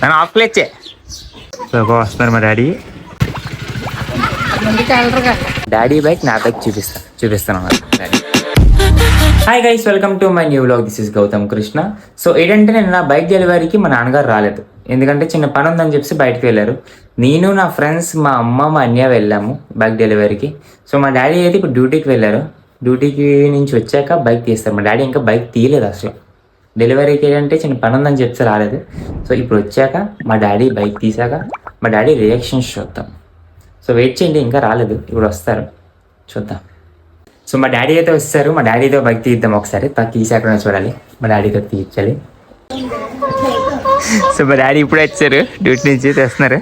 నన్ను ఆఫ్లో ఇచ్చే. సో వస్తున్నారు మా డాడీ. డాడీ బైక్ నా బైక్ చూపిస్తాను daddy. Hi guys, welcome to my new vlog. This is Gautam Krishna. So ఏంటంటే నేను నా బైక్ డెలివరీకి మా నాన్నగారు రాలేదు, ఎందుకంటే చిన్న పని ఉందని చెప్పి బయటకు వెళ్ళారు. నేను నా ఫ్రెండ్స్ మా అమ్మ మా అన్నయ్య వెళ్ళాము బైక్ డెలివరీకి. సో మా డాడీ అయితే ఇప్పుడు డ్యూటీకి వెళ్ళారు. డ్యూటీకి నుంచి వచ్చాక బైక్ తీస్తారు. మా డాడీ ఇంకా బైక్ తీయలేదు అసలు. డెలివరీకి ఏంటంటే చిన్న పని ఉందని చెప్తే రాలేదు. సో ఇప్పుడు వచ్చాక మా డాడీ బైక్ తీసాక మా డాడీ రియాక్షన్స్ చూద్దాం. సో వెయిట్ చేయండి, ఇంకా రాలేదు, ఇప్పుడు వస్తారు, చూద్దాం. సో మా డాడీ అయితే వస్తారు. మా డాడీతో బైక్ తీద్దాం ఒకసారి. తీసాక చూడాలి, మా డాడీతో తీయించాలి. సో మా డాడీ ఇప్పుడే వచ్చారు, డ్యూటీ నుంచి తెస్తున్నారు.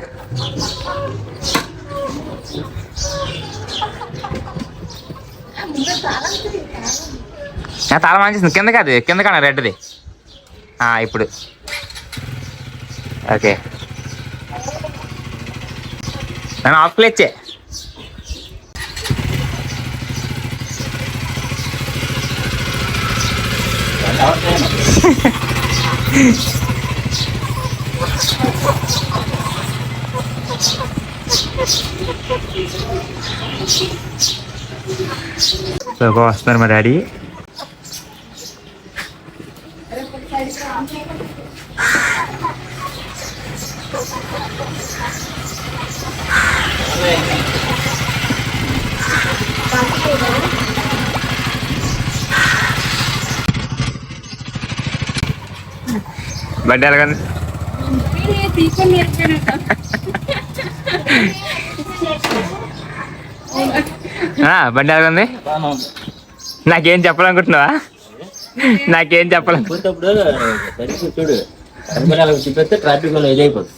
తాళం మంచిస్తుంది, కింద కాదు కింద కాదు రెడ్ది. ఇప్పుడు ఓకే, నన్ను ఆఫ్లో ఇచ్చే. సో వస్తున్నారు మా డాడీ. బండి ఎలాగంది? బండి ఎలాగంది? నాకేం చెప్పాలనుకుంటున్నావా? నాకేం చెప్పాలనుకుంటున్నాడు? ట్రాఫిక్ వల్ల ఇదైపోతుంది.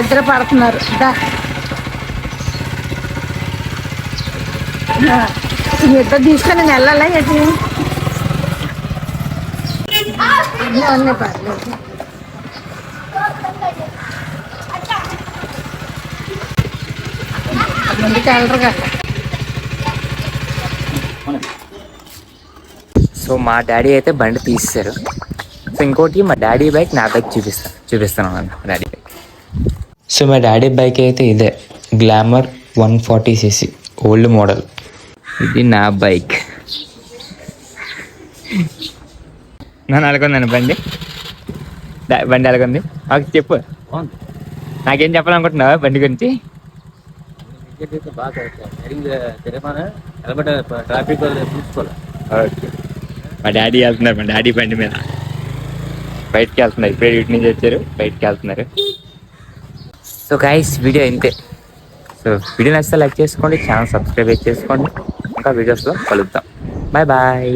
ఇద్దరు పడుతున్నారు. ఇద్దరు తీసుకొని నేను వెళ్ళాలా ఏంటి? అన్నీ పర్లేదు. ముందుకు వెళ్ళరు కదా. సో మా డాడీ అయితే బండి తీస్తారు. సో ఇంకోటి మా డాడీ బైక్ నా బైక్ చూపిస్తాను మా డాడీ బైక్. సో మా డాడీ బైక్ అయితే ఇదే గ్లామర్ 140cc ఓల్డ్ మోడల్. ఇది నా బైక్. నన్ను అనుకుందాను బండి ఎలాగుంది మాకు చెప్పు. నాకేం చెప్పాలనుకుంటున్నావా బండి గురించి? ట్రాఫిక్ వల్ల చూసుకోవాలి. ఓకే, మా డాడీ వెళ్తున్నారు. మా డాడీ బండి మీద బయటకి వెళ్తున్నారు. ఇప్పుడే డ్యూటీ నుంచి వచ్చారు, బయటకి వెళ్తున్నారు. సో గైస్, వీడియో ఇంతే. సో వీడియో నచ్చితే లైక్ చేసుకోండి, ఛానల్ సబ్స్క్రైబ్ చేసుకోండి. ఇంకా వీడియోస్లో కలుద్దాం. Bye bye.